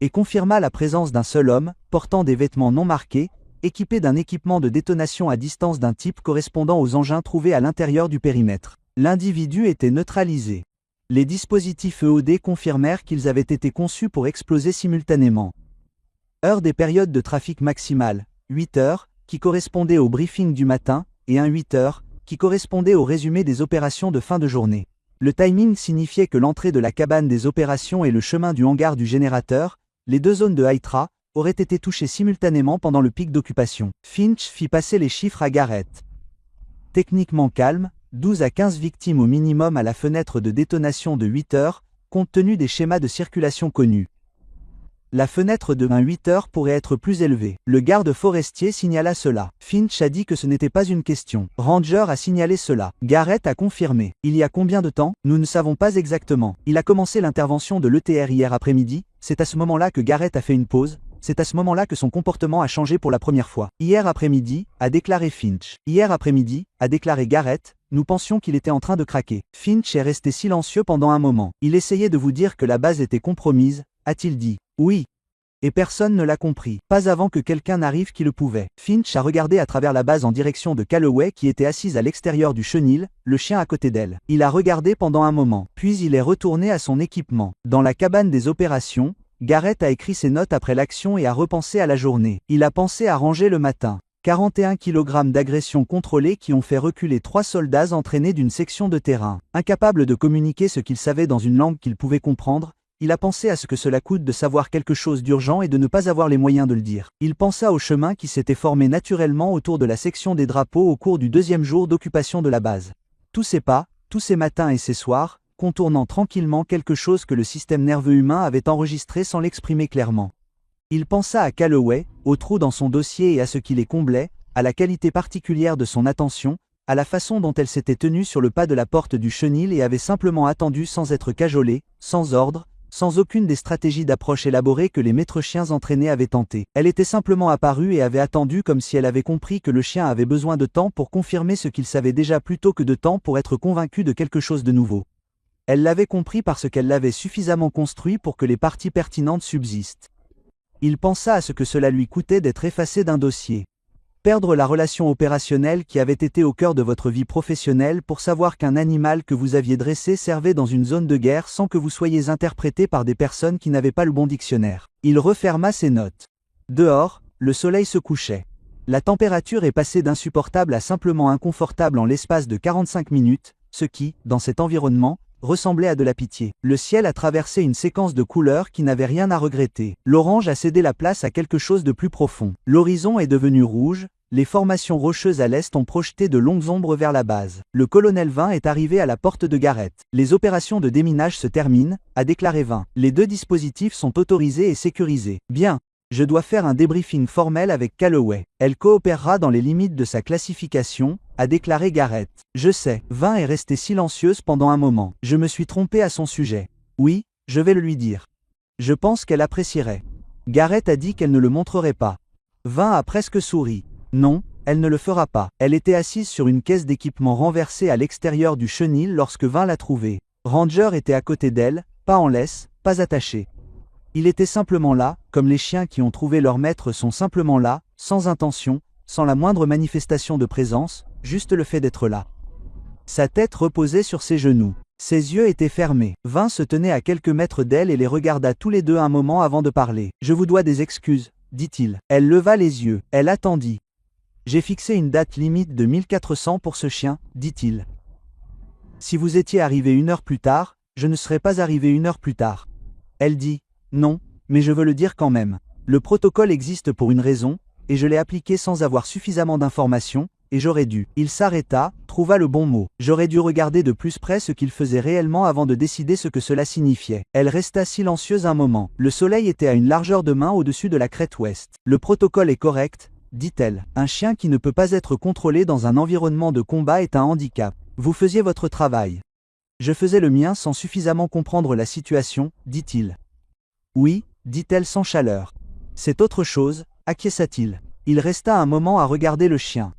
Et confirma la présence d'un seul homme, portant des vêtements non marqués, équipé d'un équipement de détonation à distance d'un type correspondant aux engins trouvés à l'intérieur du périmètre. L'individu était neutralisé. Les dispositifs EOD confirmèrent qu'ils avaient été conçus pour exploser simultanément. Heure des périodes de trafic maximales, 8 heures, qui correspondait au briefing du matin, et un 8 heures, qui correspondait au résumé des opérations de fin de journée. Le timing signifiait que l'entrée de la cabane des opérations et le chemin du hangar du générateur, les deux zones de Hydra, auraient été touchées simultanément pendant le pic d'occupation. Finch fit passer les chiffres à Garrett. Techniquement calme, 12 à 15 victimes au minimum à la fenêtre de détonation de 8 heures, compte tenu des schémas de circulation connus. La fenêtre de 8 heures pourrait être plus élevée. Le garde forestier signala cela. Finch a dit que ce n'était pas une question. Ranger a signalé cela. Garrett a confirmé. Il y a combien de temps? Nous ne savons pas exactement. Il a commencé l'intervention de l'ETR hier après-midi. C'est à ce moment-là que Garrett a fait une pause. C'est à ce moment-là que son comportement a changé pour la première fois. Hier après-midi, a déclaré Finch. Hier après-midi, a déclaré Garrett, nous pensions qu'il était en train de craquer. Finch est resté silencieux pendant un moment. Il essayait de vous dire que la base était compromise, a-t-il dit. Oui. Et personne ne l'a compris. Pas avant que quelqu'un n'arrive qui le pouvait. Finch a regardé à travers la base en direction de Calloway qui était assise à l'extérieur du chenil, le chien à côté d'elle. Il a regardé pendant un moment. Puis il est retourné à son équipement. Dans la cabane des opérations, Garrett a écrit ses notes après l'action et a repensé à la journée. Il a pensé à ranger le matin. 41 kg d'agressions contrôlées qui ont fait reculer 3 soldats entraînés d'une section de terrain. Incapable de communiquer ce qu'il savait dans une langue qu'il pouvait comprendre, il a pensé à ce que cela coûte de savoir quelque chose d'urgent et de ne pas avoir les moyens de le dire. Il pensa au chemin qui s'était formé naturellement autour de la section des drapeaux au cours du deuxième jour d'occupation de la base. Tous ces pas, tous ces matins et ces soirs, contournant tranquillement quelque chose que le système nerveux humain avait enregistré sans l'exprimer clairement. Il pensa à Calloway, au trou dans son dossier et à ce qui les comblait, à la qualité particulière de son attention, à la façon dont elle s'était tenue sur le pas de la porte du chenil et avait simplement attendu sans être cajolée, sans ordre, sans aucune des stratégies d'approche élaborées que les maîtres chiens entraînés avaient tentées. Elle était simplement apparue et avait attendu comme si elle avait compris que le chien avait besoin de temps pour confirmer ce qu'il savait déjà plutôt que de temps pour être convaincu de quelque chose de nouveau. Elle l'avait compris parce qu'elle l'avait suffisamment construit pour que les parties pertinentes subsistent. Il pensa à ce que cela lui coûtait d'être effacé d'un dossier. Perdre la relation opérationnelle qui avait été au cœur de votre vie professionnelle pour savoir qu'un animal que vous aviez dressé servait dans une zone de guerre sans que vous soyez interprété par des personnes qui n'avaient pas le bon dictionnaire. Il referma ses notes. Dehors, le soleil se couchait. La température est passée d'insupportable à simplement inconfortable en l'espace de 45 minutes, ce qui, dans cet environnement, ressemblait à de la pitié. Le ciel a traversé une séquence de couleurs qui n'avait rien à regretter. L'orange a cédé la place à quelque chose de plus profond. L'horizon est devenu rouge, les formations rocheuses à l'est ont projeté de longues ombres vers la base. Le colonel Vin est arrivé à la porte de Garrett. Les opérations de déminage se terminent, a déclaré Vin. Les deux dispositifs sont autorisés et sécurisés. Bien. Je dois faire un débriefing formel avec Calloway. Elle coopérera dans les limites de sa classification, a déclaré Garrett. Je sais. Vin est restée silencieuse pendant un moment. Je me suis trompé à son sujet. Oui, je vais le lui dire. Je pense qu'elle apprécierait. Garrett a dit qu'elle ne le montrerait pas. Vin a presque souri. Non, elle ne le fera pas. Elle était assise sur une caisse d'équipement renversée à l'extérieur du chenil lorsque Vin l'a trouvée. Ranger était à côté d'elle, pas en laisse, pas attaché. Il était simplement là, comme les chiens qui ont trouvé leur maître sont simplement là, sans intention, sans la moindre manifestation de présence, juste le fait d'être là. Sa tête reposait sur ses genoux. Ses yeux étaient fermés. Vin se tenait à quelques mètres d'elle et les regarda tous les deux un moment avant de parler. « Je vous dois des excuses, dit-il. Elle leva les yeux. Elle attendit. J'ai fixé une date limite de 1400 pour ce chien, dit-il. Si vous étiez arrivé 1 heure plus tard, je ne serais pas arrivé 1 heure plus tard. Elle dit. Non, mais je veux le dire quand même. Le protocole existe pour une raison, et je l'ai appliqué sans avoir suffisamment d'informations, et j'aurais dû. Il s'arrêta, trouva le bon mot. J'aurais dû regarder de plus près ce qu'il faisait réellement avant de décider ce que cela signifiait. Elle resta silencieuse un moment. Le soleil était à une largeur de main au-dessus de la crête ouest. Le protocole est correct, dit-elle. Un chien qui ne peut pas être contrôlé dans un environnement de combat est un handicap. Vous faisiez votre travail. Je faisais le mien sans suffisamment comprendre la situation, dit-il. Oui, dit-elle sans chaleur. C'est autre chose, acquiesça-t-il. Il resta un moment à regarder le chien.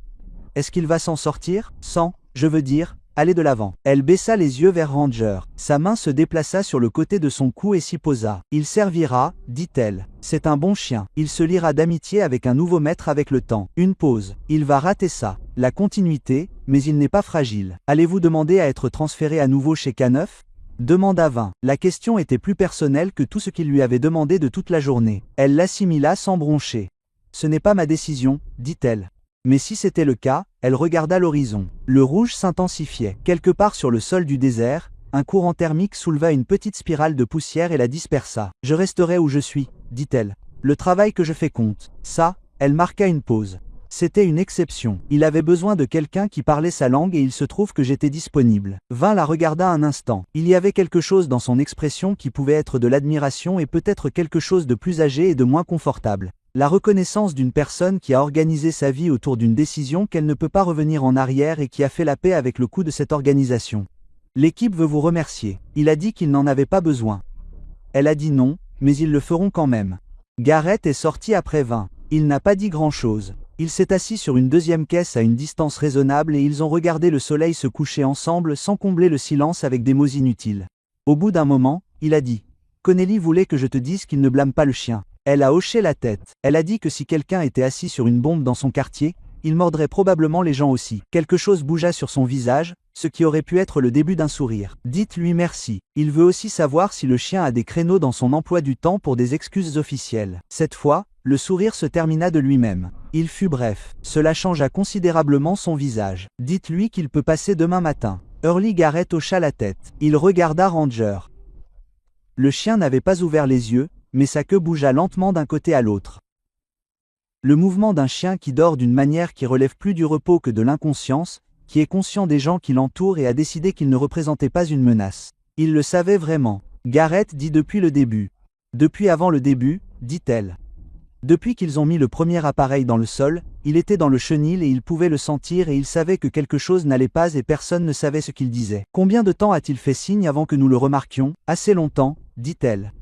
Est-ce qu'il va s'en sortir, sans, je veux dire, aller de l'avant? Elle baissa les yeux vers Ranger. Sa main se déplaça sur le côté de son cou et s'y posa. Il servira, dit-elle. C'est un bon chien. Il se liera d'amitié avec un nouveau maître avec le temps. Une pause. Il va rater ça. La continuité, mais il n'est pas fragile. Allez-vous demander à être transféré à nouveau chez K9? Demanda Vin. La question était plus personnelle que tout ce qu'il lui avait demandé de toute la journée. Elle l'assimila sans broncher. Ce n'est pas ma décision, dit-elle. Mais si c'était le cas, elle regarda l'horizon. Le rouge s'intensifiait. Quelque part sur le sol du désert, un courant thermique souleva une petite spirale de poussière et la dispersa. Je resterai où je suis, dit-elle. Le travail que je fais compte. Ça, elle marqua une pause. C'était une exception. Il avait besoin de quelqu'un qui parlait sa langue et il se trouve que j'étais disponible. Vin la regarda un instant. Il y avait quelque chose dans son expression qui pouvait être de l'admiration et peut-être quelque chose de plus âgé et de moins confortable. La reconnaissance d'une personne qui a organisé sa vie autour d'une décision qu'elle ne peut pas revenir en arrière et qui a fait la paix avec le coût de cette organisation. L'équipe veut vous remercier. Il a dit qu'il n'en avait pas besoin. Elle a dit non, mais ils le feront quand même. Garrett est sorti après Vin. Il n'a pas dit grand-chose. Il s'est assis sur une deuxième caisse à une distance raisonnable et ils ont regardé le soleil se coucher ensemble sans combler le silence avec des mots inutiles. Au bout d'un moment, il a dit « Connelly voulait que je te dise qu'il ne blâme pas le chien. » Elle a hoché la tête. Elle a dit que si quelqu'un était assis sur une bombe dans son quartier, il mordrait probablement les gens aussi. Quelque chose bougea sur son visage, ce qui aurait pu être le début d'un sourire. Dites-lui merci. Il veut aussi savoir si le chien a des créneaux dans son emploi du temps pour des excuses officielles. Cette fois, le sourire se termina de lui-même. Il fut bref. Cela changea considérablement son visage. Dites-lui qu'il peut passer demain matin. Hurley Garrett hocha la tête. Il regarda Ranger. Le chien n'avait pas ouvert les yeux, mais sa queue bougea lentement d'un côté à l'autre. Le mouvement d'un chien qui dort d'une manière qui relève plus du repos que de l'inconscience, qui est conscient des gens qui l'entourent et a décidé qu'il ne représentait pas une menace. Il le savait vraiment. Garrett dit depuis le début. Depuis avant le début, dit-elle. Depuis qu'ils ont mis le premier appareil dans le sol, il était dans le chenil et il pouvait le sentir et il savait que quelque chose n'allait pas et personne ne savait ce qu'il disait. Combien de temps a-t-il fait signe avant que nous le remarquions? Assez longtemps, dit-elle.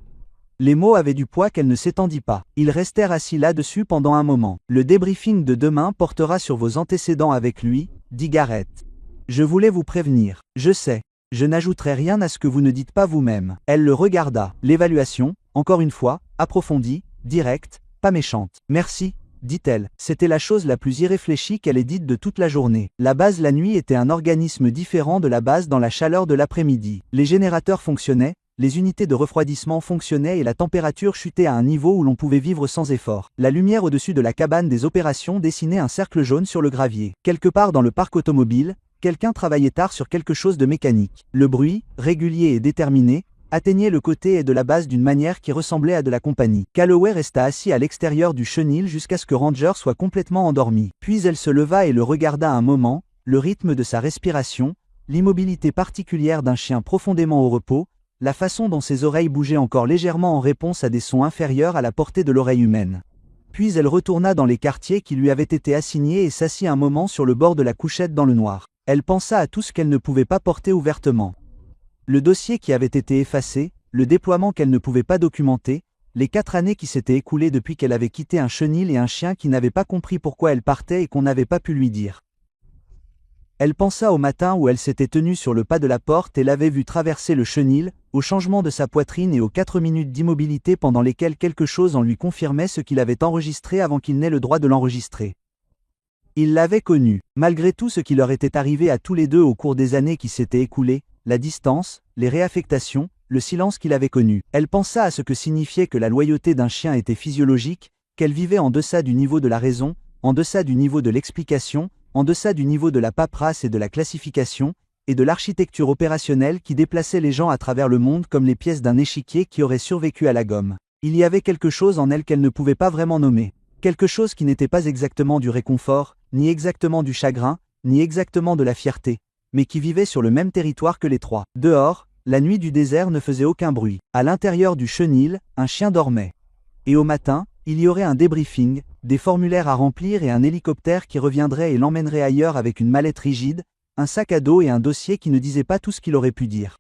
Les mots avaient du poids qu'elle ne s'étendit pas. Ils restèrent assis là-dessus pendant un moment. Le débriefing de demain portera sur vos antécédents avec lui, dit Gareth. Je voulais vous prévenir. Je sais. Je n'ajouterai rien à ce que vous ne dites pas vous-même. Elle le regarda. L'évaluation, encore une fois, approfondie, directe, pas méchante. Merci, dit-elle. C'était la chose la plus irréfléchie qu'elle ait dite de toute la journée. La base la nuit était un organisme différent de la base dans la chaleur de l'après-midi. Les générateurs fonctionnaient, les unités de refroidissement fonctionnaient et la température chutait à un niveau où l'on pouvait vivre sans effort. La lumière au-dessus de la cabane des opérations dessinait un cercle jaune sur le gravier. Quelque part dans le parc automobile, quelqu'un travaillait tard sur quelque chose de mécanique. Le bruit, régulier et déterminé, atteignait le côté et de la base d'une manière qui ressemblait à de la compagnie. Calloway resta assis à l'extérieur du chenil jusqu'à ce que Ranger soit complètement endormi. Puis elle se leva et le regarda un moment, le rythme de sa respiration, l'immobilité particulière d'un chien profondément au repos, la façon dont ses oreilles bougeaient encore légèrement en réponse à des sons inférieurs à la portée de l'oreille humaine. Puis elle retourna dans les quartiers qui lui avaient été assignés et s'assit un moment sur le bord de la couchette dans le noir. Elle pensa à tout ce qu'elle ne pouvait pas porter ouvertement. Le dossier qui avait été effacé, le déploiement qu'elle ne pouvait pas documenter, les 4 années qui s'étaient écoulées depuis qu'elle avait quitté un chenil et un chien qui n'avait pas compris pourquoi elle partait et qu'on n'avait pas pu lui dire. Elle pensa au matin où elle s'était tenue sur le pas de la porte et l'avait vu traverser le chenil, au changement de sa poitrine et aux 4 minutes d'immobilité pendant lesquelles quelque chose en lui confirmait ce qu'il avait enregistré avant qu'il n'ait le droit de l'enregistrer. Il l'avait connu. Malgré tout ce qui leur était arrivé à tous les deux au cours des années qui s'étaient écoulées, la distance, les réaffectations, le silence qu'il avait connu. Elle pensa à ce que signifiait que la loyauté d'un chien était physiologique, qu'elle vivait en deçà du niveau de la raison, en deçà du niveau de l'explication, en deçà du niveau de la paperasse et de la classification, et de l'architecture opérationnelle qui déplaçait les gens à travers le monde comme les pièces d'un échiquier qui aurait survécu à la gomme. Il y avait quelque chose en elle qu'elle ne pouvait pas vraiment nommer. Quelque chose qui n'était pas exactement du réconfort, ni exactement du chagrin, ni exactement de la fierté, mais qui vivait sur le même territoire que les trois. Dehors, la nuit du désert ne faisait aucun bruit. À l'intérieur du chenil, un chien dormait. Et au matin, il y aurait un débriefing, des formulaires à remplir et un hélicoptère qui reviendrait et l'emmènerait ailleurs avec une mallette rigide, un sac à dos et un dossier qui ne disait pas tout ce qu'il aurait pu dire.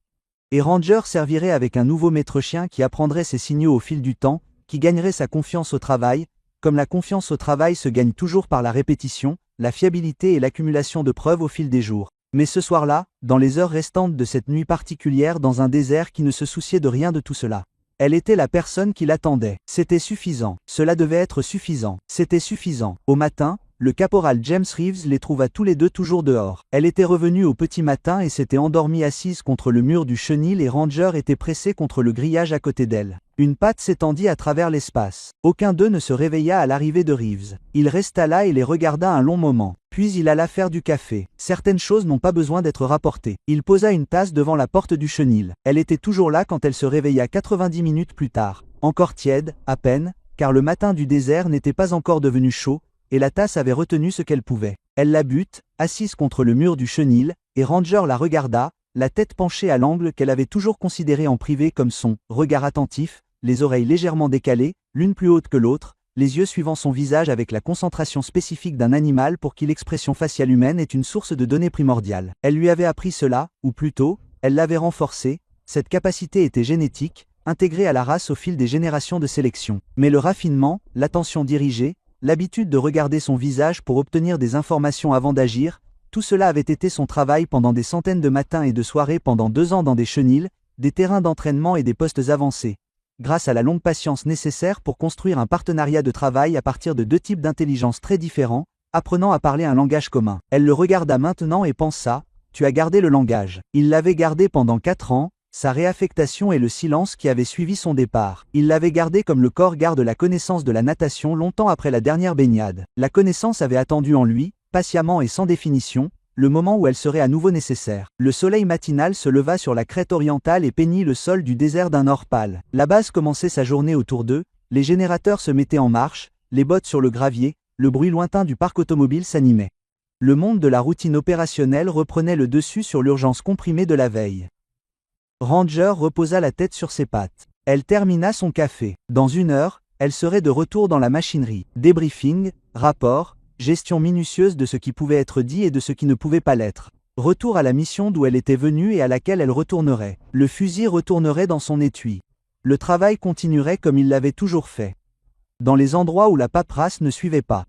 Et Ranger servirait avec un nouveau maître-chien qui apprendrait ses signaux au fil du temps, qui gagnerait sa confiance au travail, comme la confiance au travail se gagne toujours par la répétition, la fiabilité et l'accumulation de preuves au fil des jours. Mais ce soir-là, dans les heures restantes de cette nuit particulière dans un désert qui ne se souciait de rien de tout cela, elle était la personne qui l'attendait. C'était suffisant. Cela devait être suffisant. C'était suffisant. Au matin, le caporal James Reeves les trouva tous les deux toujours dehors. Elle était revenue au petit matin et s'était endormie assise contre le mur du chenil et Ranger était pressé contre le grillage à côté d'elle. Une patte s'étendit à travers l'espace. Aucun d'eux ne se réveilla à l'arrivée de Reeves. Il resta là et les regarda un long moment. Puis il alla faire du café. Certaines choses n'ont pas besoin d'être rapportées. Il posa une tasse devant la porte du chenil. Elle était toujours là quand elle se réveilla 90 minutes plus tard. Encore tiède, à peine, car le matin du désert n'était pas encore devenu chaud, et la tasse avait retenu ce qu'elle pouvait. Elle la but, assise contre le mur du chenil, et Ranger la regarda, la tête penchée à l'angle qu'elle avait toujours considéré en privé comme son regard attentif, les oreilles légèrement décalées, l'une plus haute que l'autre, les yeux suivant son visage avec la concentration spécifique d'un animal pour qui l'expression faciale humaine est une source de données primordiale. Elle lui avait appris cela, ou plutôt, elle l'avait renforcé, cette capacité était génétique, intégrée à la race au fil des générations de sélection. Mais le raffinement, l'attention dirigée, l'habitude de regarder son visage pour obtenir des informations avant d'agir, tout cela avait été son travail pendant des centaines de matins et de soirées pendant 2 ans dans des chenils, des terrains d'entraînement et des postes avancés. Grâce à la longue patience nécessaire pour construire un partenariat de travail à partir de 2 types d'intelligence très différents, apprenant à parler un langage commun. Elle le regarda maintenant et pensa, « Tu as gardé le langage. » Il l'avait gardé pendant 4 ans, sa réaffectation et le silence qui avait suivi son départ. Il l'avait gardé comme le corps garde la connaissance de la natation longtemps après la dernière baignade. La connaissance avait attendu en lui, patiemment et sans définition, le moment où elle serait à nouveau nécessaire. Le soleil matinal se leva sur la crête orientale et peignit le sol du désert d'un or pâle. La base commençait sa journée autour d'eux, les générateurs se mettaient en marche, les bottes sur le gravier, le bruit lointain du parc automobile s'animait. Le monde de la routine opérationnelle reprenait le dessus sur l'urgence comprimée de la veille. Ranger reposa la tête sur ses pattes. Elle termina son café. Dans 1 heure, Elle serait de retour dans la machinerie. Débriefing, rapport, gestion minutieuse de ce qui pouvait être dit et de ce qui ne pouvait pas l'être. Retour à la mission d'où elle était venue et à laquelle elle retournerait. Le fusil retournerait dans son étui. Le travail continuerait comme il l'avait toujours fait. Dans les endroits où la paperasse ne suivait pas.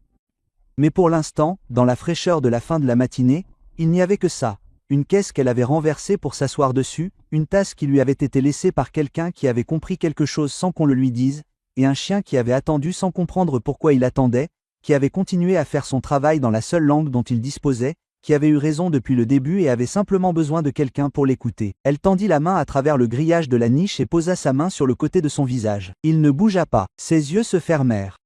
Mais pour l'instant, dans la fraîcheur de la fin de la matinée, il n'y avait que ça. Une caisse qu'elle avait renversée pour s'asseoir dessus, une tasse qui lui avait été laissée par quelqu'un qui avait compris quelque chose sans qu'on le lui dise, et un chien qui avait attendu sans comprendre pourquoi il attendait, qui avait continué à faire son travail dans la seule langue dont il disposait, qui avait eu raison depuis le début et avait simplement besoin de quelqu'un pour l'écouter. Elle tendit la main à travers le grillage de la niche et posa sa main sur le côté de son visage. Il ne bougea pas. Ses yeux se fermèrent.